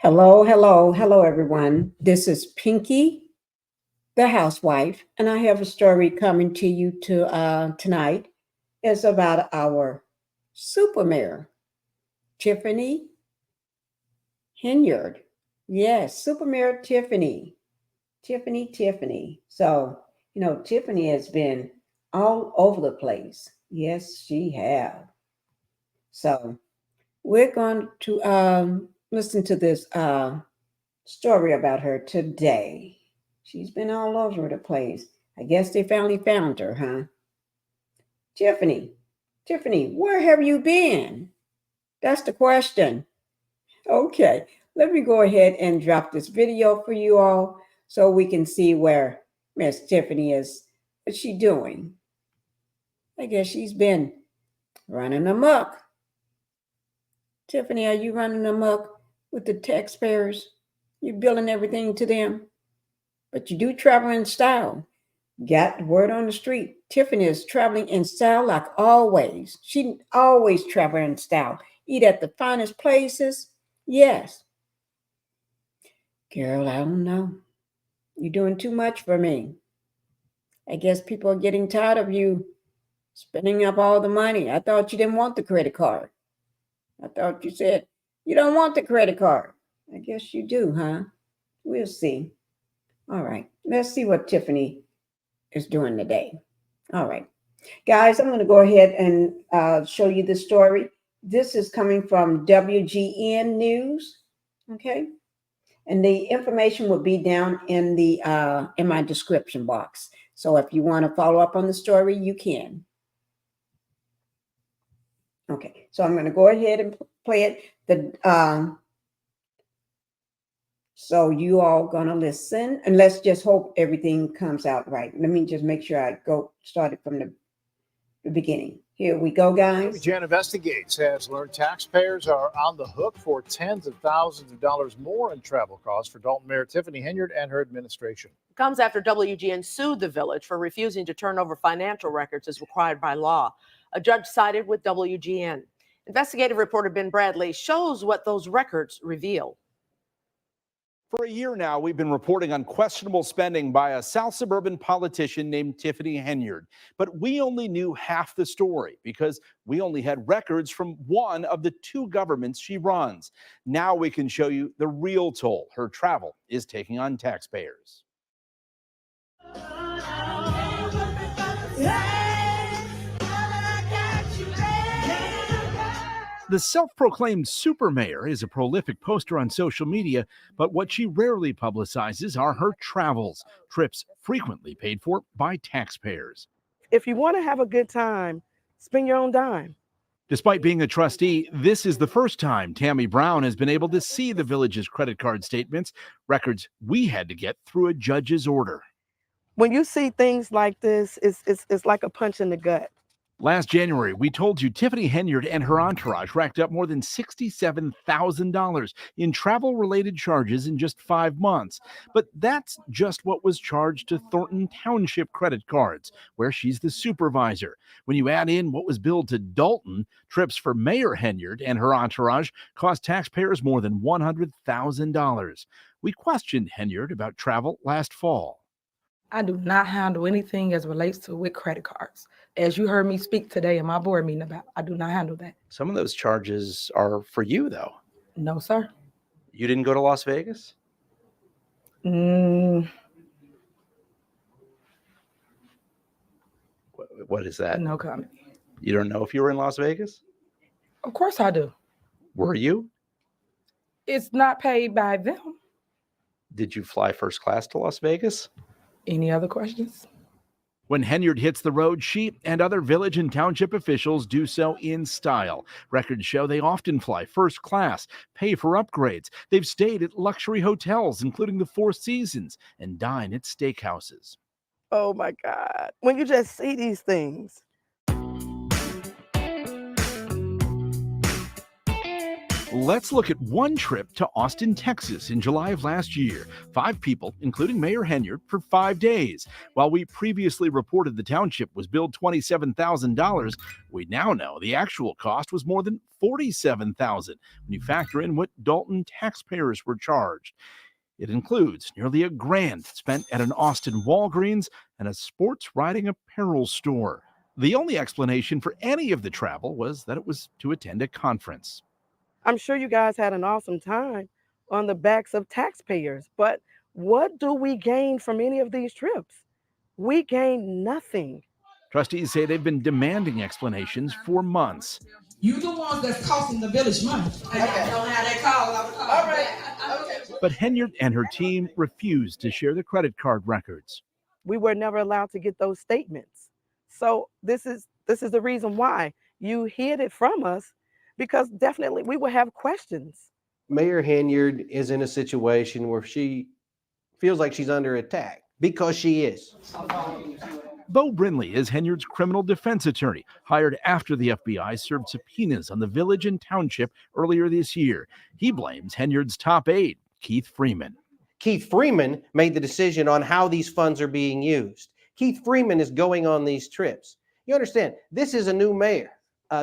Hello, hello, hello, everyone. This is Pinky, the housewife, and I have a story coming to you tonight. It's about our super mayor, Tiffany Hayard. Yes, super mayor Tiffany. Tiffany. So, Tiffany has been all over the place. Yes, she have. So, we're going to listen to this story about her today. She's been all over the place. I guess they finally found her, huh? Tiffany, Tiffany, where have you been? That's the question. Okay, let me go ahead and drop this video for you all so we can see where Miss Tiffany is. What's she doing? I guess she's been running amok. Tiffany, are you running amok with the taxpayers? You're billing everything to them, but you do travel in style. Got the word on the street. Tiffany is traveling in style like always. She always travel in style. Eat at the finest places. Yes. Girl, I don't know. You're doing too much for me. I guess people are getting tired of you spending up all the money. I thought you didn't want the credit card. I thought you said you don't want the credit card. I guess you do, huh? We'll see. All right. Let's see what Tiffany is doing today. All right. Guys, I'm going to go ahead and show you the story. This is coming from WGN News. Okay. And the information will be down in the in my description box. So if you want to follow up on the story, you can. Okay. So I'm going to go ahead and play it. So you all gonna listen, and let's just hope everything comes out right. Let me just make sure I start it from the beginning. Here we go, guys. Jan Investigates has learned taxpayers are on the hook for tens of thousands of dollars more in travel costs for Dolton Mayor Tiffany Hayard and her administration. It comes after WGN sued the village for refusing to turn over financial records as required by law. A judge sided with WGN. Investigative reporter Ben Bradley shows what those records reveal. For a year now, we've been reporting on questionable spending by a South suburban politician named Tiffany Hayard. But we only knew half the story because we only had records from one of the two governments she runs. Now we can show you the real toll her travel is taking on taxpayers. The self-proclaimed super mayor is a prolific poster on social media, but what she rarely publicizes are her travels, trips frequently paid for by taxpayers. If you want to have a good time, spend your own dime. Despite being a trustee, this is the first time Tammy Brown has been able to see the village's credit card statements, records we had to get through a judge's order. When you see things like this, it's like a punch in the gut. Last January, we told you Tiffany Hayard and her entourage racked up more than $67,000 in travel-related charges in just 5 months. But that's just what was charged to Thornton Township credit cards, where she's the supervisor. When you add in what was billed to Dolton, trips for Mayor Hayard and her entourage cost taxpayers more than $100,000. We questioned Hayard about travel last fall. I do not handle anything as relates to with credit cards. As you heard me speak today in my board meeting about, I do not handle that. Some of those charges are for you, though. No, sir. You didn't go to Las Vegas? Mm, What is that? no comment. You don't know if you were in Las Vegas? Of course I do. Were you? It's not paid by them. Did you fly first class to Las Vegas? Any other questions? When Hayard hits the road, she and other village and township officials do so in style. Records show they often fly first class, pay for upgrades. They've stayed at luxury hotels, including the Four Seasons, and dine at steakhouses. Oh my God. When you just see these things. Let's look at one trip to Austin, Texas in July of last year. 5 people, including Mayor Henyard, for 5 days. While we previously reported the township was billed $27,000, we now know the actual cost was more than $47,000 when you factor in what Dolton taxpayers were charged. It includes nearly $1,000 spent at an Austin Walgreens and a sports riding apparel store. The only explanation for any of the travel was that it was to attend a conference. I'm sure you guys had an awesome time on the backs of taxpayers, but what do we gain from any of these trips? We gain nothing. Trustees say they've been demanding explanations for months. You the ones that's costing the village money. And I don't have that call. All right. Okay. But Henyard and her team refused to share the credit card records. We were never allowed to get those statements. So this is the reason why you hid it from us, because definitely we will have questions. Mayor Henyard is in a situation where she feels like she's under attack, because she is. Bo Brinley is Henyard's criminal defense attorney, hired after the FBI served subpoenas on the village and township earlier this year. He blames Henyard's top aide, Keith Freeman. Keith Freeman made the decision on how these funds are being used. Keith Freeman is going on these trips. You understand, this is a new mayor.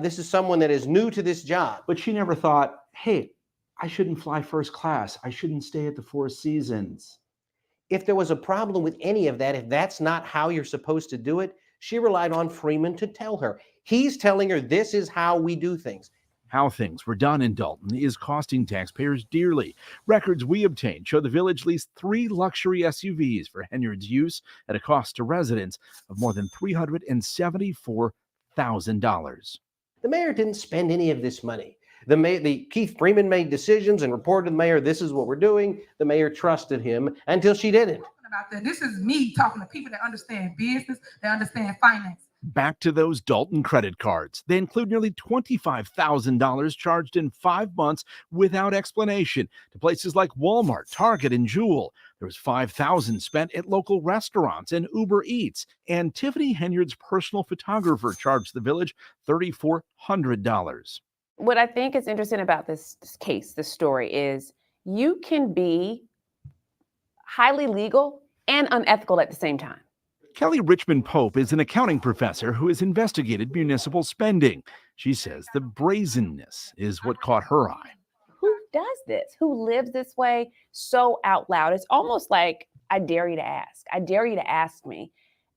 This is someone that is new to this job. But she never thought, hey, I shouldn't fly first class. I shouldn't stay at the Four Seasons. If there was a problem with any of that, if that's not how you're supposed to do it, she relied on Freeman to tell her. He's telling her this is how we do things. How things were done in Dolton is costing taxpayers dearly. Records we obtained show the village leased 3 luxury SUVs for Henyard's use at a cost to residents of more than $374,000. The mayor didn't spend any of this money. Keith Freeman made decisions and reported to the mayor, this is what we're doing. The mayor trusted him until she didn't. About that. This is me talking to people that understand business, that understand finance. Back to those Dolton credit cards. They include nearly $25,000 charged in 5 months without explanation to places like Walmart, Target, and Jewel. There was $5,000 spent at local restaurants and Uber Eats. And Tiffany Henyard's personal photographer charged the village $3,400. What I think is interesting about this case, this story, is you can be highly legal and unethical at the same time. Kelly Richmond Pope is an accounting professor who has investigated municipal spending. She says the brazenness is what caught her eye. Who does this? Who lives this way so out loud? It's almost like, I dare you to ask. I dare you to ask me.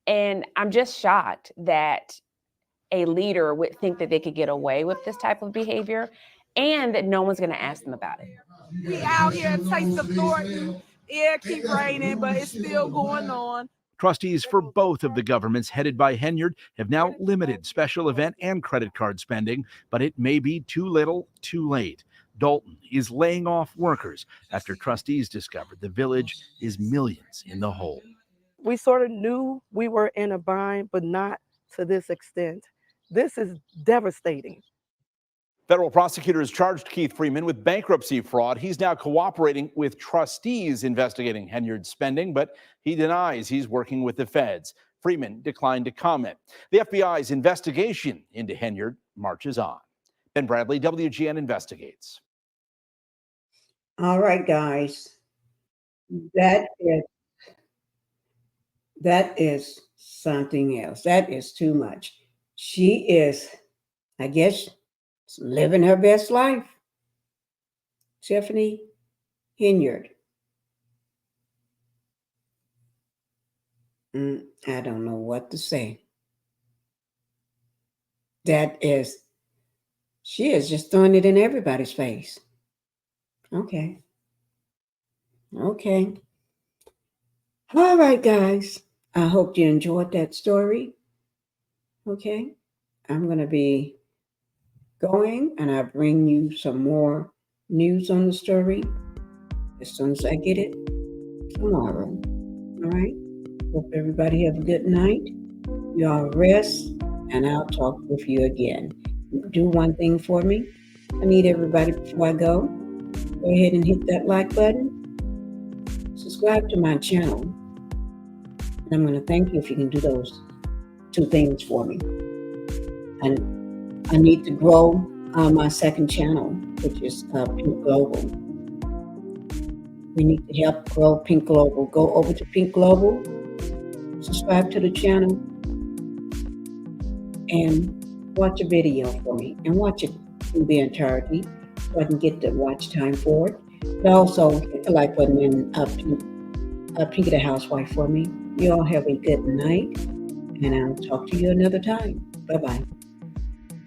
And I'm just shocked that a leader would think that they could get away with this type of behavior and that no one's going to ask them about it. We out here at Taste of Thornton. Yeah, keep raining, but it's still going on. Trustees for both of the governments headed by Henyard have now limited special event and credit card spending, but it may be too little, too late. Dolton is laying off workers after trustees discovered the village is millions in the hole. We sort of knew we were in a bind, but not to this extent. This is devastating. Federal prosecutors charged Keith Freeman with bankruptcy fraud. He's now cooperating with trustees investigating Henyard's spending, but he denies he's working with the feds. Freeman declined to comment. The FBI's investigation into Henyard marches on. Ben Bradley, WGN Investigates. All right, guys. That is something else. That is too much. She is, I guess, living her best life. Tiffany Hayard. I don't know what to say. She is just throwing it in everybody's face. Okay. All right, guys. I hope you enjoyed that story. Okay. I'm going to be going and I'll bring you some more news on the story as soon as I get it tomorrow. All right. Hope everybody have a good night. Y'all rest and I'll talk with you again. Do one thing for me. I need everybody before I go. Go ahead and hit that like button. Subscribe to my channel. And I'm going to thank you if you can do those 2 things for me. And I need to grow my second channel. which is Pink Global. We need to help grow Pink Global. Go over to Pink Global, subscribe to the channel, and watch a video for me. And watch it in the entirety so I can get the watch time for it. But also, hit the like button and Pinkie the Housewife for me. You all have a good night, and I'll talk to you another time. Bye-bye.